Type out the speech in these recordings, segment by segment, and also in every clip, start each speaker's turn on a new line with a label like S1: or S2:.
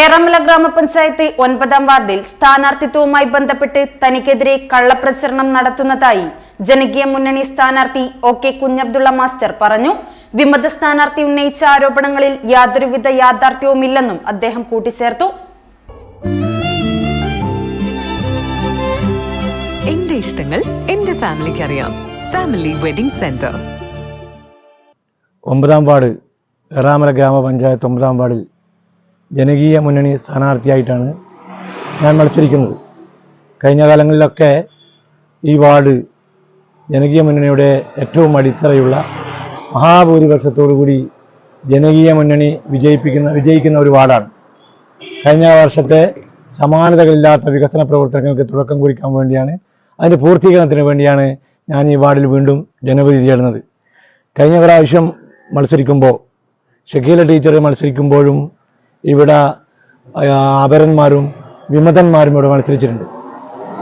S1: ഏറമല ഗ്രാമപഞ്ചായത്ത് 9ാം വാർഡിൽ സ്ഥാനാർത്ഥിത്വവുമായി ബന്ധപ്പെട്ട് തനിക്കെതിരെ കള്ളപ്രചരണം നടത്തുന്നതായി ജനകീയ മുന്നണി സ്ഥാനാർത്ഥി OK കുഞ്ഞബ്ദുള്ള മാസ്റ്റർ പറഞ്ഞു. വിമത സ്ഥാനാർത്ഥി ഉന്നയിച്ച ആരോപണങ്ങളിൽ യാതൊരുവിധ യാഥാർത്ഥ്യവുമില്ലെന്നും അദ്ദേഹം കൂട്ടിച്ചേർത്തു.
S2: എന്റെ ഇഷ്ടങ്ങൾ എന്റെ ഫാമിലിക്ക് അറിയാം. Family wedding centre.
S3: 9ാം ward Eramala ഗ്രാമപഞ്ചായത്ത് 9ാം വാർഡിൽ ജനകീയ മുന്നണി സ്ഥാനാർത്ഥിയായിട്ടാണ് ഞാൻ മത്സരിക്കുന്നത്. കഴിഞ്ഞ കാലങ്ങളിലൊക്കെ ഈ വാർഡ് ജനകീയ മുന്നണിയുടെ ഏറ്റവും അടിത്തറയുള്ള മഹാഭൂരിപക്ഷത്തോടുകൂടി ജനകീയ മുന്നണി വിജയിക്കുന്ന ഒരു വാർഡാണ്. കഴിഞ്ഞ വർഷത്തെ സമാനതകളില്ലാത്ത വികസന പ്രവർത്തനങ്ങൾക്ക് തുടക്കം കുറിക്കാൻ വേണ്ടിയാണ്, അതിൻ്റെ പൂർത്തീകരണത്തിന് വേണ്ടിയാണ് ഞാൻ ഈ വാർഡിൽ വീണ്ടും ജനവിധി തേടുന്നത്. കഴിഞ്ഞ പ്രാവശ്യം മത്സരിക്കുമ്പോൾ ഷക്കീല ടീച്ചർ മത്സരിക്കുമ്പോഴും ഇവിടെ അപരന്മാരും വിമതന്മാരും ഇവിടെ മത്സരിച്ചിട്ടുണ്ട്.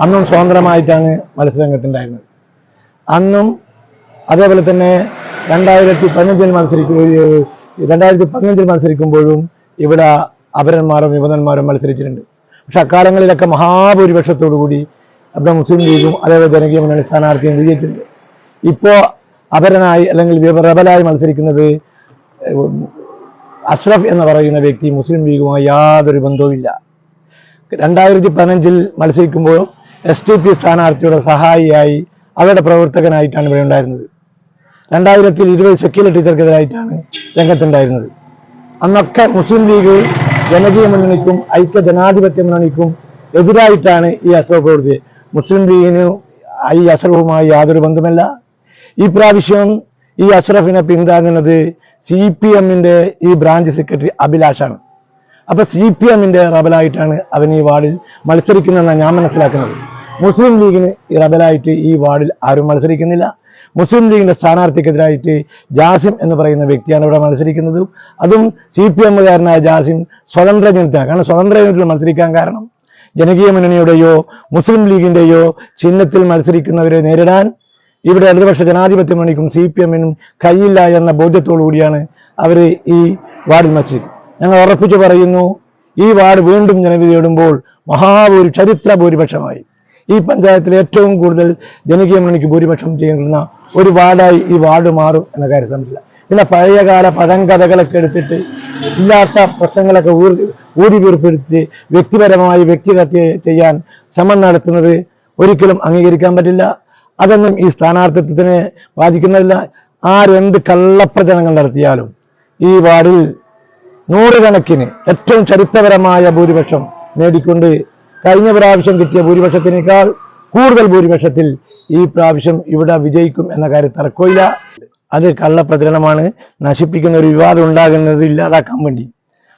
S3: അന്നും സ്വതന്ത്രമായിട്ടാണ് മത്സരരംഗത്തുണ്ടായിരുന്നത്. അന്നും അതേപോലെ തന്നെ 2015 മത്സരിക്കുമ്പോഴും ഇവിടെ അപരന്മാരും വിമതന്മാരും മത്സരിച്ചിട്ടുണ്ട്. പക്ഷെ അക്കാലങ്ങളിലൊക്കെ മഹാഭൂരിപക്ഷത്തോടു കൂടി അവിടെ മുസ്ലിം ലീഗും അതേപോലെ ജനകീയ മുന്നണി സ്ഥാനാർത്ഥിയും വിജയിച്ചിട്ടുണ്ട്. ഇപ്പോൾ അപരനായി അല്ലെങ്കിൽ റബലായി മത്സരിക്കുന്നത് അഷ്റഫ് എന്ന് പറയുന്ന വ്യക്തി മുസ്ലിം ലീഗുമായി യാതൊരു ബന്ധവുമില്ല. 2015 മത്സരിക്കുമ്പോൾ SDP സ്ഥാനാർത്ഥിയുടെ സഹായിയായി അവരുടെ പ്രവർത്തകനായിട്ടാണ് ഇവിടെ ഉണ്ടായിരുന്നത്. 2020 ഷക്കീല ടീച്ചർക്കെതിരായിട്ടാണ് രംഗത്തുണ്ടായിരുന്നത്. അന്നൊക്കെ മുസ്ലിം ലീഗ് ജനകീയ മുന്നണിക്കും ഐക്യ ജനാധിപത്യ മുന്നണിക്കും എതിരായിട്ടാണ് ഈ അഷ്റഫ് പ്രവർത്തിച്ചത്. മുസ്ലിം ലീഗിന് ഈ അഷ്റഫുമായി യാതൊരു ബന്ധമല്ല. ഈ പ്രാവശ്യം ഈ അഷ്റഫിനെ പിന്താങ്ങുന്നത് CPMന്റെ ഈ ബ്രാഞ്ച് സെക്രട്ടറി അഭിലാഷാണ്. അപ്പൊ CPMന്റെ റബലായിട്ടാണ് അവൻ ഈ വാർഡിൽ മത്സരിക്കുന്നതെന്നാണ് ഞാൻ മനസ്സിലാക്കുന്നത്. മുസ്ലിം ലീഗിന് ഈ റബലായിട്ട് ഈ വാർഡിൽ ആരും മത്സരിക്കുന്നില്ല. മുസ്ലിം ലീഗിന്റെ സ്ഥാനാർത്ഥിക്കെതിരായിട്ട് ജാസിം എന്ന് പറയുന്ന വ്യക്തിയാണ് ഇവിടെ മത്സരിക്കുന്നത്. അതും CPMകാരനായ ജാസിം സ്വതന്ത്ര ചിഹ്നത്തിലാണ്. കാരണം സ്വതന്ത്ര ചിഹ്നത്തിൽ മത്സരിക്കാൻ കാരണം ജനകീയ മുന്നണിയുടെയോ മുസ്ലിം ലീഗിന്റെയോ ചിഹ്നത്തിൽ മത്സരിക്കുന്നവരെ നേരിടാൻ ഇവിടെ ഇടതുപക്ഷ ജനാധിപത്യ മുന്നണിക്കും CPMനും കഴിയില്ല എന്ന ബോധ്യത്തോടു കൂടിയാണ് അവർ ഈ വാർഡിൽ മത്സരിക്കും. ഞങ്ങൾ ഉറപ്പിച്ചു പറയുന്നു, ഈ വാർഡ് വീണ്ടും ജനവിധി തേടുമ്പോൾ ചരിത്ര ഭൂരിപക്ഷമായി ഈ പഞ്ചായത്തിൽ ഏറ്റവും കൂടുതൽ ജനകീയ മുന്നണിക്ക് ഭൂരിപക്ഷം ചെയ്യുന്ന ഒരു വാർഡായി ഈ വാർഡ് മാറും എന്ന കാര്യം സംശയമില്ല. പിന്നെ പഴയകാല പഴങ്കഥകളൊക്കെ എടുത്തിട്ട് ഇല്ലാത്ത പ്രശ്നങ്ങളൊക്കെ ഊരി വീർപ്പെടുത്തി വ്യക്തിപരമായി വ്യക്തിഹത്യ ചെയ്യാൻ ശ്രമം നടത്തുന്നത് ഒരിക്കലും അംഗീകരിക്കാൻ പറ്റില്ല. അതൊന്നും ഈ സ്ഥാനാർത്ഥിത്വത്തിനെ ബാധിക്കുന്നതില്ല. ആരെന്ത് കള്ളപ്രചരണങ്ങൾ നടത്തിയാലും ഈ വാർഡിൽ നൂറുകണക്കിന് ഏറ്റവും ചരിത്രപരമായ ഭൂരിപക്ഷം നേടിക്കൊണ്ട് കഴിഞ്ഞ പ്രാവശ്യം കിട്ടിയ ഭൂരിപക്ഷത്തിനേക്കാൾ കൂടുതൽ ഭൂരിപക്ഷത്തിൽ ഈ പ്രാവശ്യം ഇവിടെ വിജയിക്കും എന്ന കാര്യം തർക്കമില്ല. അത് കള്ളപ്രചരണമാണ്. നശിപ്പിക്കുന്ന ഒരു വിവാദം ഉണ്ടാകുന്നത് ഇല്ലാതാക്കാൻ വേണ്ടി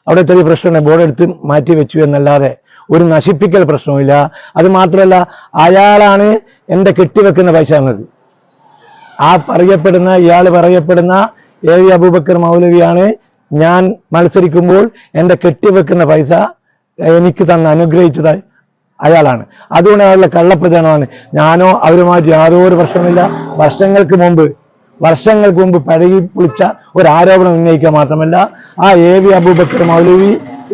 S3: അവിടെ ചെറിയ പ്രശ്നമാണ്, ബോർഡെടുത്ത് മാറ്റി വെച്ചു എന്നല്ലാതെ ഒരു നശിപ്പിക്കൽ പ്രശ്നമില്ല. അത് മാത്രമല്ല, അയാളാണ് എൻ്റെ കെട്ടിവെക്കുന്ന പൈസ എന്നത്. ഇയാൾ പറയപ്പെടുന്ന AV അബൂബക്കർ മൗലവിയാണ് ഞാൻ മത്സരിക്കുമ്പോൾ എൻ്റെ കെട്ടിവെക്കുന്ന പൈസ എനിക്ക് അനുഗ്രഹിച്ചത് അയാളാണ്. അതുകൊണ്ട് അയാളുടെ കള്ളപ്രചരണമാണ്. ഞാനോ അവരുമായിട്ട് യാതൊരു പ്രശ്നമില്ല. വർഷങ്ങൾക്ക് മുമ്പ് പഴകി പൊളിച്ച ഒരു ആരോപണം ഉന്നയിക്കുക മാത്രമല്ല, ആ AV അബൂബക്കർ മൗലവി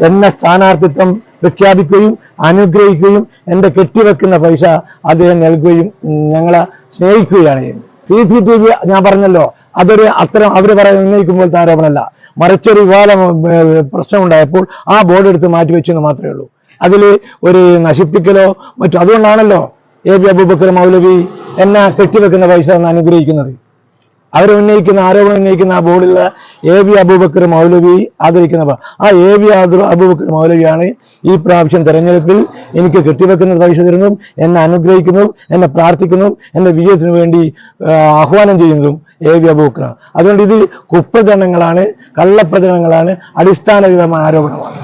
S3: എന്ന സ്ഥാനാർത്ഥിത്വം പ്രഖ്യാപിക്കുകയും അനുഗ്രഹിക്കുകയും എൻ്റെ കെട്ടിവെക്കുന്ന പൈസ അദ്ദേഹം നൽകുകയും ഞങ്ങളെ സ്നേഹിക്കുകയാണ് ചെയ്യുന്നത്. CCTV ഞാൻ പറഞ്ഞല്ലോ, അതൊരു അത്തരം അവർ ഉന്നയിക്കുമ്പോഴത്തെ ആരോപണമല്ല, മറിച്ചൊരു വിവാദ പ്രശ്നം ഉണ്ടായപ്പോൾ ആ ബോർഡ് എടുത്ത് മാറ്റിവെച്ചെന്ന് മാത്രമേ ഉള്ളൂ. അതിൽ ഒരു നശിപ്പിക്കലോ മറ്റോ. അതുകൊണ്ടാണല്ലോ AV അബൂബക്കർ മൗലവി എന്നെ കെട്ടിവെക്കുന്ന പൈസ എന്ന് അനുഗ്രഹിക്കുന്നത്. ആരോപണം ഉന്നയിക്കുന്ന ആ ബോർഡിലുള്ള AV അബൂബക്കർ മൗലവി ആദരിക്കുന്ന ആ AV അബൂബക്കർ മൗലവിയാണ് ഈ പ്രാവശ്യം തെരഞ്ഞെടുപ്പിൽ എനിക്ക് കെട്ടിവെക്കുന്ന പൈസ തരുന്നതും എന്നെ അനുഗ്രഹിക്കുന്നതും എന്നെ പ്രാർത്ഥിക്കുന്നതും എൻ്റെ വിജയത്തിനു വേണ്ടി ആഹ്വാനം ചെയ്യുന്നതും AV അബൂബക്കറാണ്. അതുകൊണ്ട് ഇത് കുപ്രചരണങ്ങളാണ്, കള്ളപ്രചരണങ്ങളാണ്, അടിസ്ഥാനപരമായ ആരോപണമാണ്.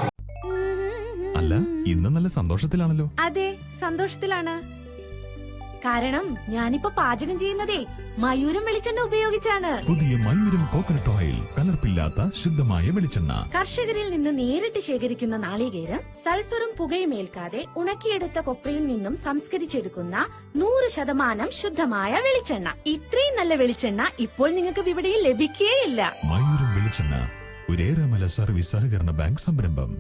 S4: അല്ല, ഇന്ന് നല്ല സന്തോഷത്തിലാണല്ലോ.
S5: അതെ, സന്തോഷത്തിലാണ്. കാരണം ഞാനിപ്പോ പാചകം ചെയ്യുന്നതേ മയൂരം വെളിച്ചെണ്ണ ഉപയോഗിച്ചാണ്.
S4: പുതിയ മയൂരം കോക്കനട്ട് ഓയിൽ, കലർപ്പില്ലാത്ത ശുദ്ധമായ വെളിച്ചെണ്ണ.
S5: കർഷകരിൽ നിന്ന് നേരിട്ട് ശേഖരിക്കുന്ന നാളികേരം സൾഫറും പുകയും ഏൽക്കാതെ ഉണക്കിയെടുത്ത കൊപ്രയിൽ നിന്നും സംസ്കരിച്ചെടുക്കുന്ന 100% ശുദ്ധമായ വെളിച്ചെണ്ണ. ഇത്രയും നല്ല വെളിച്ചെണ്ണ ഇപ്പോൾ നിങ്ങൾക്ക് വിപണിയിൽ ലഭിക്കുകയില്ല.
S4: മയൂരം വെളിച്ചെണ്ണ, ഒരു ഏറാമല സർവീസ് സഹകരണ ബാങ്ക് സംരംഭം.